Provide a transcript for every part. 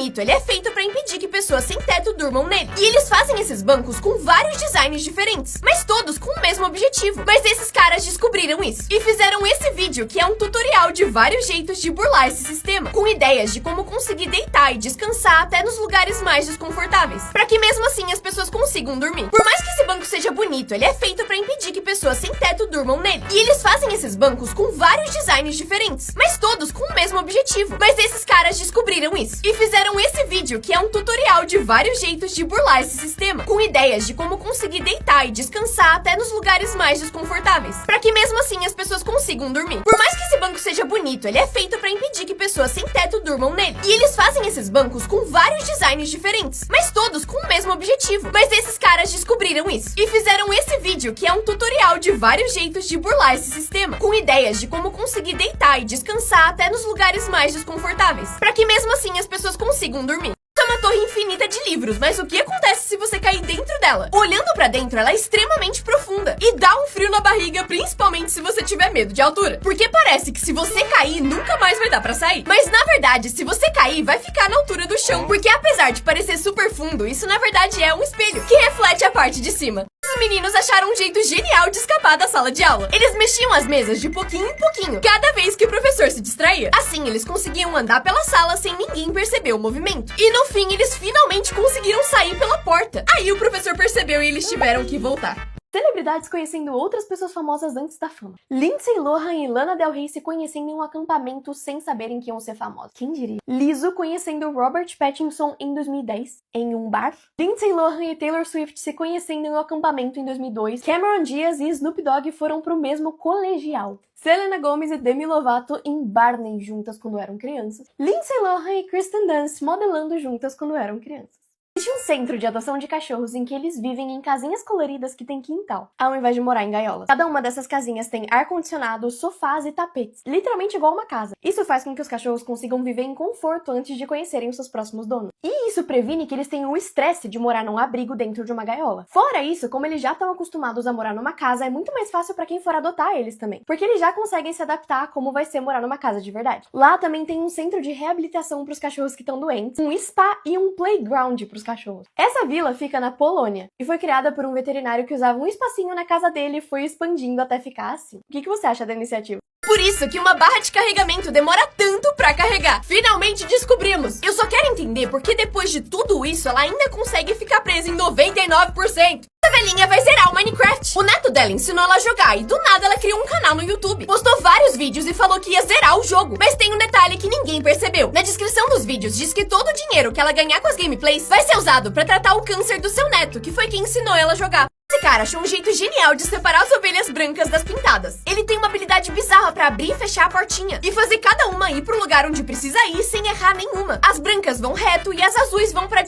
bonito, ele é feito pra impedir que pessoas sem teto durmam nele. E eles fazem esses bancos com vários designs diferentes, mas todos com o mesmo objetivo. Mas esses caras descobriram isso e fizeram esse vídeo, que é um tutorial de vários jeitos de burlar esse sistema, com ideias de como conseguir deitar e descansar até nos lugares mais desconfortáveis, pra que mesmo assim as pessoas consigam dormir. Por mais que esse banco seja bonito, ele é feito pra impedir que pessoas sem teto durmam nele. E eles fazem esses bancos com vários designs diferentes, mas todos com o mesmo objetivo. Mas esses caras descobriram isso e fizeram esse vídeo, que é um tutorial de vários jeitos de burlar esse sistema, com ideias de como conseguir deitar e descansar até nos lugares mais desconfortáveis, pra que mesmo assim as pessoas consigam dormir. Por mais que esse banco seja bonito, ele é feito pra impedir que pessoas sem teto durmam nele. E eles fazem esses bancos com vários designs diferentes, mas todos com o mesmo objetivo. Mas esses caras descobriram isso e fizeram esse vídeo, que é um tutorial de vários jeitos de burlar esse sistema, com ideias de como conseguir deitar e descansar até nos lugares mais desconfortáveis, pra que mesmo assim as pessoas consigam dormir. É uma torre infinita de livros, mas o que acontece se você cair dentro dela? Olhando pra dentro, ela é extremamente profunda e dá um frio na barriga, principalmente se você tiver medo de altura, porque parece que se você cair, nunca mais vai dar pra sair. Mas na verdade, se você cair, vai ficar na altura do chão, porque apesar de parecer super fundo, isso na verdade é um espelho que reflete a parte de cima. Os meninos acharam um jeito genial de escapar da sala de aula. Eles mexiam as mesas de pouquinho em pouquinho, cada vez que o professor se distraía. Assim, eles conseguiam andar pela sala sem ninguém perceber o movimento. E no fim, eles finalmente conseguiram sair pela porta. Aí o professor percebeu e eles tiveram que voltar. Celebridades conhecendo outras pessoas famosas antes da fama. Lindsay Lohan e Lana Del Rey se conhecendo em um acampamento sem saberem que iam ser famosas. Quem diria? Lizzo conhecendo Robert Pattinson em 2010, em um bar. Lindsay Lohan e Taylor Swift se conhecendo em um acampamento em 2002. Cameron Diaz e Snoop Dogg foram pro mesmo colegial. Selena Gomez e Demi Lovato em Barney juntas quando eram crianças. Lindsay Lohan e Kristen Dunst modelando juntas quando eram crianças. Existe um centro de adoção de cachorros em que eles vivem em casinhas coloridas que tem quintal, ao invés de morar em gaiolas. Cada uma dessas casinhas tem ar-condicionado, sofás e tapetes, literalmente igual uma casa. Isso faz com que os cachorros consigam viver em conforto antes de conhecerem os seus próximos donos. E isso previne que eles tenham o estresse de morar num abrigo dentro de uma gaiola. Fora isso, como eles já estão acostumados a morar numa casa, é muito mais fácil pra quem for adotar eles também, porque eles já conseguem se adaptar a como vai ser morar numa casa de verdade. Lá também tem um centro de reabilitação pros cachorros que estão doentes, um spa e um playground pros cachorros. Essa vila fica na Polônia e foi criada por um veterinário que usava um espacinho na casa dele e foi expandindo até ficar assim. O que você acha da iniciativa? Por isso que uma barra de carregamento demora tanto pra carregar. Finalmente descobrimos! Eu só quero entender por que depois de tudo isso ela ainda consegue ficar presa em 99%. Essa velhinha vai zerar o Minecraft. O neto dela ensinou ela a jogar e do nada ela criou um canal no YouTube. Postou vários vídeos e falou que ia zerar o jogo. Mas tem um detalhe que ninguém percebeu. Na descrição dos vídeos diz que todo o dinheiro que ela ganhar com as gameplays vai ser usado pra tratar o câncer do seu neto, que foi quem ensinou ela a jogar. Esse cara achou um jeito genial de separar as ovelhas brancas das pintadas. Ele tem uma habilidade bizarra pra abrir e fechar a portinha e fazer cada uma ir pro lugar onde precisa ir sem errar nenhuma. As brancas vão reto e as azuis vão pra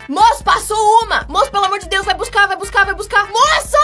Moço, passou uma! Moço, pelo amor de Deus, vai buscar! Moça!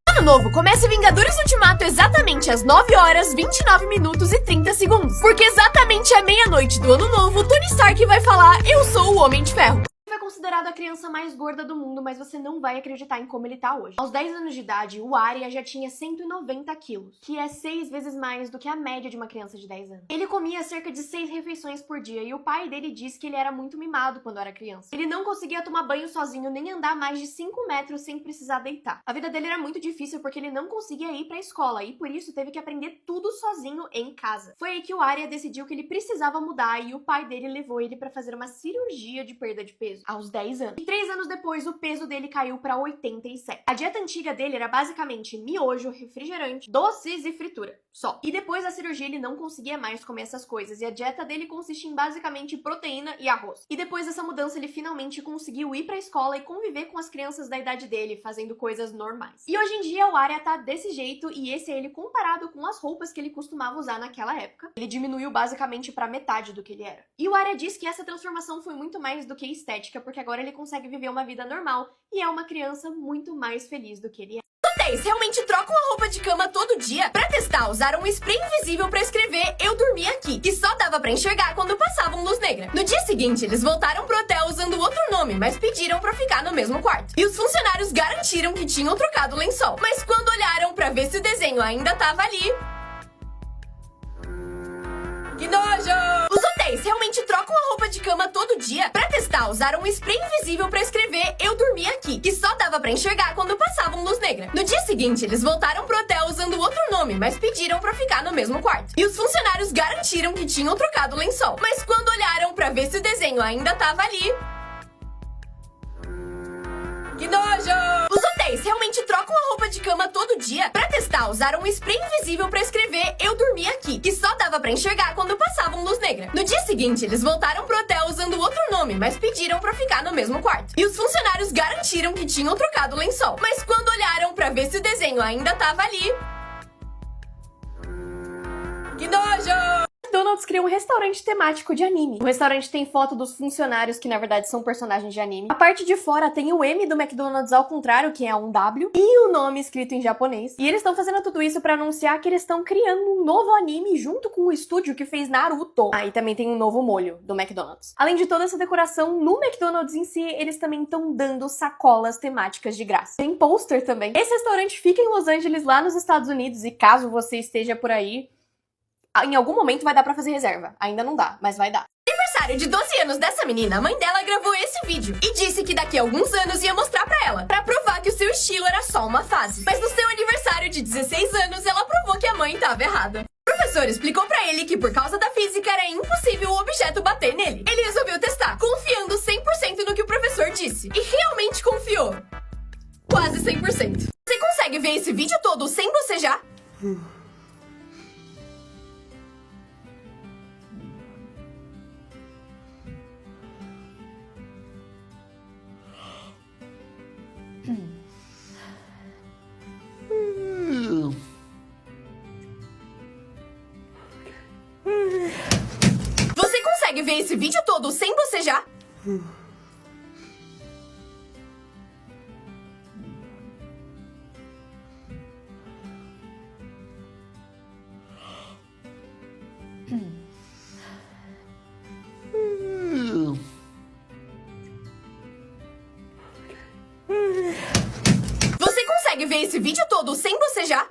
Ano novo, comece Vingadores Ultimato exatamente às 9 horas, 29 minutos e 30 segundos. Porque exatamente à meia-noite do ano novo, Tony Stark vai falar: eu sou o Homem de Ferro. Foi considerado a criança mais gorda do mundo, mas você não vai acreditar em como ele tá hoje. Aos 10 anos de idade, o Arya já tinha 190 quilos, que é 6 vezes mais do que a média de uma criança de 10 anos. Ele comia cerca de 6 refeições por dia e o pai dele disse que ele era muito mimado quando era criança. Ele não conseguia tomar banho sozinho nem andar mais de 5 metros sem precisar deitar. A vida dele era muito difícil porque ele não conseguia ir pra escola e por isso teve que aprender tudo sozinho em casa. Foi aí que o Arya decidiu que ele precisava mudar e o pai dele levou ele pra fazer uma cirurgia de perda de peso. Aos 10 anos. E 3 anos depois, o peso dele caiu pra 87. A dieta antiga dele era basicamente miojo, refrigerante, doces e fritura. Só. E depois da cirurgia, ele não conseguia mais comer essas coisas. E a dieta dele consiste em basicamente proteína e arroz. E depois dessa mudança, ele finalmente conseguiu ir pra escola e conviver com as crianças da idade dele, fazendo coisas normais. E hoje em dia, o Arya tá desse jeito e esse é ele comparado com as roupas que ele costumava usar naquela época. Ele diminuiu basicamente pra metade do que ele era. E o Arya diz que essa transformação foi muito mais do que estética, porque agora ele consegue viver uma vida normal e é uma criança muito mais feliz do que ele é. Vocês realmente trocam a roupa de cama todo dia? Pra testar, usaram um spray invisível pra escrever "eu dormi aqui", que só dava pra enxergar quando passavam luz negra. No dia seguinte, eles voltaram pro hotel usando outro nome, mas pediram pra ficar no mesmo quarto. E os funcionários garantiram que tinham trocado o lençol. Mas quando olharam pra ver se o desenho ainda tava ali... Que nojo! Os hotéis realmente trocam a roupa de cama todo dia? dia. Pra testar, usaram um spray invisível pra escrever "Eu dormi aqui", que só dava pra enxergar quando passavam luz negra. No dia seguinte, eles voltaram pro hotel usando outro nome, mas pediram pra ficar no mesmo quarto. E os funcionários garantiram que tinham trocado o lençol. Mas quando olharam pra ver se o desenho ainda tava ali... Que nojo! Os hotéis realmente trocam a roupa de cama todo dia. Pra testar, usaram um spray invisível pra escrever "Eu dormi aqui", que só dava pra enxergar quando passavam luz negra. No dia seguinte, eles voltaram pro hotel usando outro nome, mas pediram pra ficar no mesmo quarto. E os funcionários garantiram que tinham trocado o lençol. Mas quando olharam pra ver se o desenho ainda tava ali... Que nojo! McDonald's criou um restaurante temático de anime. O restaurante tem foto dos funcionários, que na verdade são personagens de anime. A parte de fora tem o M do McDonald's ao contrário, que é um W, e o nome escrito em japonês. E eles estão fazendo tudo isso pra anunciar que eles estão criando um novo anime junto com o estúdio que fez Naruto. Ah, e também tem um novo molho do McDonald's. Além de toda essa decoração, no McDonald's em si, eles também estão dando sacolas temáticas de graça. Tem pôster também. Esse restaurante fica em Los Angeles, lá nos Estados Unidos, e caso você esteja por aí, em algum momento vai dar pra fazer reserva. Ainda não dá, mas vai dar. No aniversário de 12 anos dessa menina, a mãe dela gravou esse vídeo e disse que daqui a alguns anos ia mostrar pra ela, pra provar que o seu estilo era só uma fase. Mas no seu aniversário de 16 anos, ela provou que a mãe tava errada. O professor explicou pra ele que por causa da física era impossível o objeto bater nele. Ele resolveu testar, confiando 100% no que o professor disse. E realmente confiou. Quase 100%. Você consegue ver esse vídeo todo sem bocejar? Você consegue ver esse vídeo todo sem bocejar? Você consegue ver esse vídeo todo sem bocejar?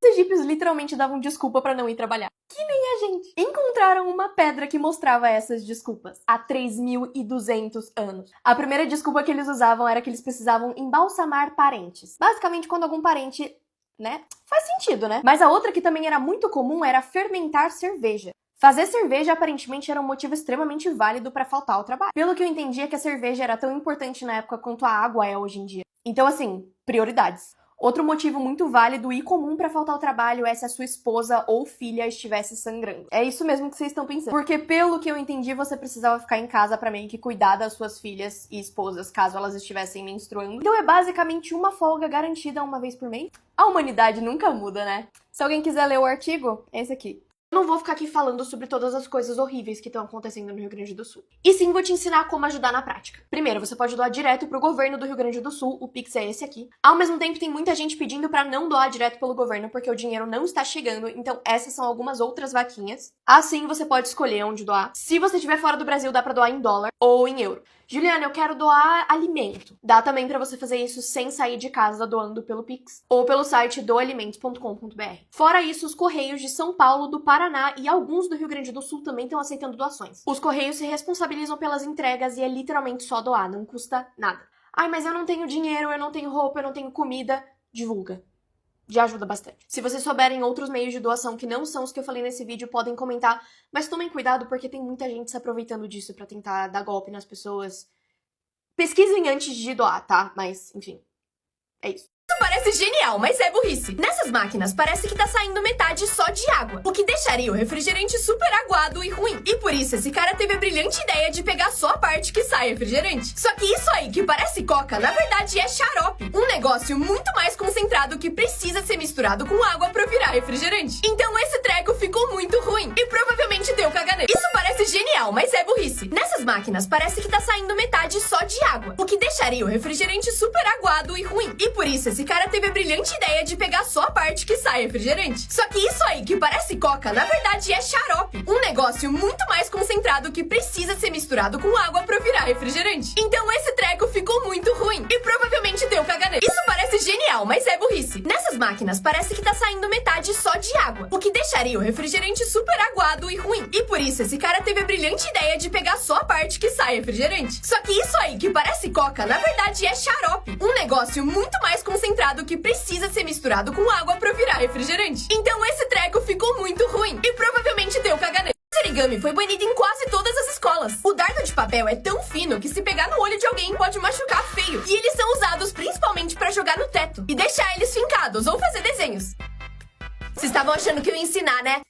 Os egípcios literalmente davam desculpa pra não ir trabalhar. Que nem a gente. Encontraram uma pedra que mostrava essas desculpas há 3.200 anos. A primeira desculpa que eles usavam era que eles precisavam embalsamar parentes. Basicamente, quando algum parente, né? Faz sentido, né? Mas a outra que também era muito comum era fermentar cerveja. Fazer cerveja aparentemente era um motivo extremamente válido pra faltar ao trabalho. Pelo que eu entendi é que a cerveja era tão importante na época quanto a água é hoje em dia. Então, assim, prioridades. Outro motivo muito válido e comum pra faltar ao trabalho é se a sua esposa ou filha estivesse sangrando. É isso mesmo que vocês estão pensando. Porque, pelo que eu entendi, você precisava ficar em casa pra meio que cuidar das suas filhas e esposas, caso elas estivessem menstruando. Então é basicamente uma folga garantida uma vez por mês. A humanidade nunca muda, né? Se alguém quiser ler o artigo, é esse aqui. Eu não vou ficar aqui falando sobre todas as coisas horríveis que estão acontecendo no Rio Grande do Sul. E sim, vou te ensinar como ajudar na prática. Primeiro, você pode doar direto pro governo do Rio Grande do Sul, o Pix é esse aqui. Ao mesmo tempo, tem muita gente pedindo pra não doar direto pelo governo, porque o dinheiro não está chegando, então essas são algumas outras vaquinhas. Assim, você pode escolher onde doar. Se você estiver fora do Brasil, dá pra doar em dólar ou em euro. Juliana, eu quero doar alimento. Dá também pra você fazer isso sem sair de casa doando pelo Pix ou pelo site doalimentos.com.br. Fora isso, os Correios de São Paulo, do Paraná e alguns do Rio Grande do Sul também estão aceitando doações. Os Correios se responsabilizam pelas entregas e é literalmente só doar, não custa nada. Ai, mas eu não tenho dinheiro, eu não tenho roupa, eu não tenho comida. Divulga. Já ajuda bastante. Se vocês souberem outros meios de doação que não são os que eu falei nesse vídeo, podem comentar, mas tomem cuidado porque tem muita gente se aproveitando disso pra tentar dar golpe nas pessoas. Pesquisem antes de doar, tá? Mas, enfim, é isso. Isso parece genial, mas é burrice. Nessas máquinas parece que tá saindo metade só de água, o que deixaria o refrigerante super aguado e ruim. E por isso esse cara teve a brilhante ideia de pegar só a parte que sai refrigerante. Só que isso aí que parece coca, na verdade é xarope. Um negócio muito mais concentrado que precisa ser misturado com água pra virar refrigerante. Então esse treco ficou muito ruim e provavelmente deu caganeira. Isso parece genial, mas é burrice. Nessas Nessas máquinas parece que tá saindo metade só de água, o que deixaria o refrigerante super aguado e ruim. E por isso esse cara teve a brilhante ideia de pegar só a parte que sai refrigerante. Só que isso aí que parece coca, na verdade é xarope, um negócio muito mais concentrado que precisa ser misturado com água pra virar refrigerante. Então esse treco ficou muito ruim e provavelmente deu caganeira. Isso parece genial, mas é burrice. Nessas máquinas parece que tá saindo metade só de água, o que deixaria o refrigerante super aguado e ruim. E por isso esse cara teve a brilhante ideia de pegar só a parte que sai refrigerante. Só que isso aí que parece coca, na verdade é xarope, um negócio muito mais concentrado que precisa ser misturado com água pra virar refrigerante. Então esse treco ficou muito ruim e provavelmente deu caganeira. Esse origami foi banido em quase todas as escolas. O dardo de papel é tão fino que se pegar no olho de alguém pode machucar feio. E eles são usados principalmente pra jogar no teto e deixar eles fincados ou fazer desenhos. Vocês estavam achando que eu ia ensinar, né?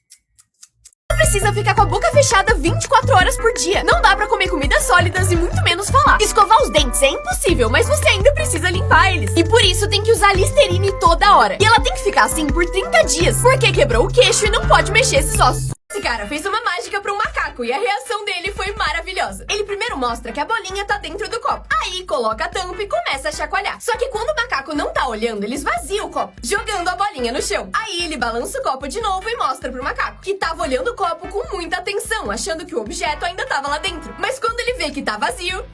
Não precisa ficar com a boca fechada 24 horas por dia. Não dá pra comer comidas sólidas e muito menos falar. Escovar os dentes é impossível, mas você ainda precisa limpar eles. E por isso tem que usar Listerine toda hora. E ela tem que ficar assim por 30 dias, porque quebrou o queixo e não pode mexer esses ossos. Esse cara fez uma mágica pra um macaco e a reação dele foi maravilhosa. Ele primeiro mostra que a bolinha tá dentro do copo. Aí coloca a tampa e começa a chacoalhar. Só que quando o macaco não tá olhando, ele esvazia o copo, jogando a bolinha no chão. Aí ele balança o copo de novo e mostra pro macaco, que tava olhando o copo com muita atenção, achando que o objeto ainda tava lá dentro. Mas quando ele vê que tá vazio...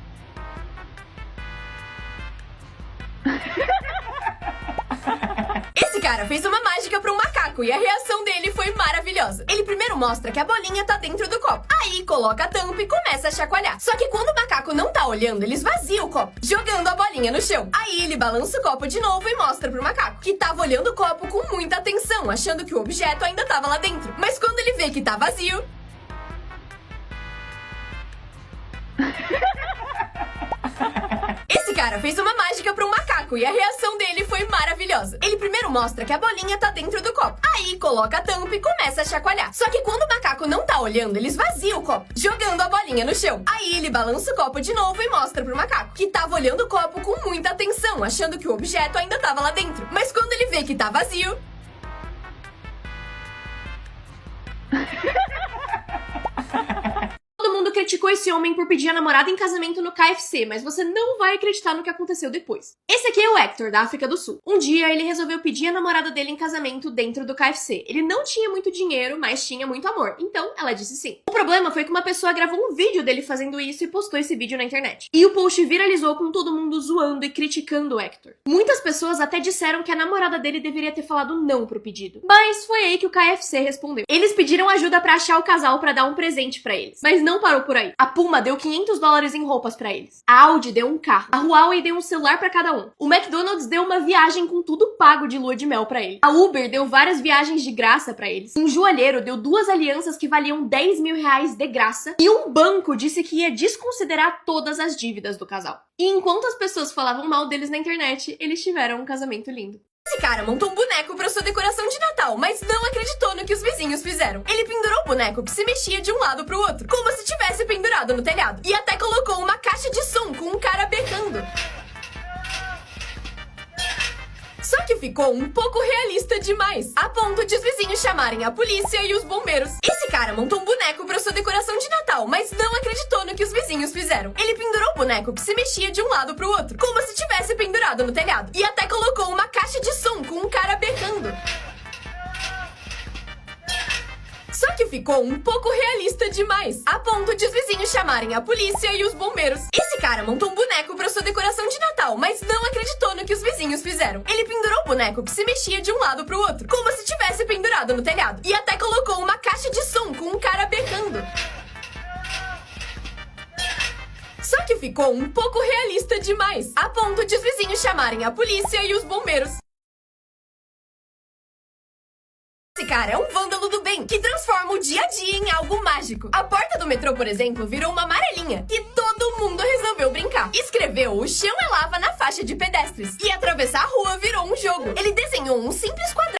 Esse cara fez uma mágica pra um macaco e a reação dele foi maravilhosa. Ele primeiro mostra que a bolinha tá dentro do copo. Aí coloca a tampa e começa a chacoalhar. Só que quando o macaco não tá olhando, ele esvazia o copo, jogando a bolinha no chão. Aí ele balança o copo de novo e mostra pro macaco, que tava olhando o copo com muita atenção, achando que o objeto ainda tava lá dentro. Mas quando ele vê que tá vazio... Esse cara fez uma mágica pra um macaco e a reação dele foi maravilhosa. Ele primeiro mostra que a bolinha tá dentro do copo. Aí coloca a tampa e começa a chacoalhar. Só que quando o macaco não tá olhando, ele esvazia o copo, jogando a bolinha no chão. Aí ele balança o copo de novo e mostra pro macaco, que tava olhando o copo com muita atenção, achando que o objeto ainda tava lá dentro. Mas quando ele vê que tá vazio... Todo mundo criticou esse homem por pedir a namorada em casamento no KFC, mas você não vai acreditar no que aconteceu depois. Esse aqui é o Hector, da África do Sul. Um dia, ele resolveu pedir a namorada dele em casamento dentro do KFC. Ele não tinha muito dinheiro, mas tinha muito amor, então ela disse sim. O problema foi que uma pessoa gravou um vídeo dele fazendo isso e postou esse vídeo na internet. E o post viralizou com todo mundo zoando e criticando o Hector. Muitas pessoas até disseram que a namorada dele deveria ter falado não pro pedido. Mas foi aí que o KFC respondeu. Eles pediram ajuda pra achar o casal pra dar um presente pra eles. Mas não parou por aí. A Puma deu $500 em roupas pra eles. A Audi deu um carro. A Huawei deu um celular pra cada um. O McDonald's deu uma viagem com tudo pago de lua de mel pra ele. A Uber deu várias viagens de graça pra eles. Um joalheiro deu 2 alianças que valiam R$10 mil de graça. E um banco disse que ia desconsiderar todas as dívidas do casal. E enquanto as pessoas falavam mal deles na internet, eles tiveram um casamento lindo. Esse cara montou um boneco pra sua decoração de Natal, mas não acreditou no que os vizinhos fizeram. Ele pendurou o boneco que se mexia de um lado pro outro, como se tivesse pendurado no telhado. E até colocou uma caixa de som com um cara berrando. Só que ficou um pouco realista demais, a ponto de os vizinhos chamarem a polícia e os bombeiros. Esse cara montou um boneco pra sua decoração de Natal, mas não acreditou no que os vizinhos fizeram. Ele pendurou o boneco que se mexia de um lado pro outro, como se tivesse pendurado no telhado. E até colocou uma caixa de som com um cara berrando. Só que ficou um pouco realista demais, a ponto de os vizinhos chamarem a polícia e os bombeiros. Esse cara montou um boneco pra sua decoração de Natal, mas não acreditou no que os vizinhos fizeram. Ele pendurou o boneco que se mexia de um lado pro outro, como se tivesse pendurado no telhado. E até colocou uma caixa de som com um cara berrando. Só que ficou um pouco realista demais, a ponto de os vizinhos chamarem a polícia e os bombeiros. Esse cara é um vândalo do bem, que transforma o dia a dia em algo mágico. A porta do metrô, por exemplo, virou uma amarelinha e todo mundo resolveu brincar. Escreveu "O chão é lava" na faixa de pedestres e atravessar a rua virou um jogo. Ele desenhou um simples quadrado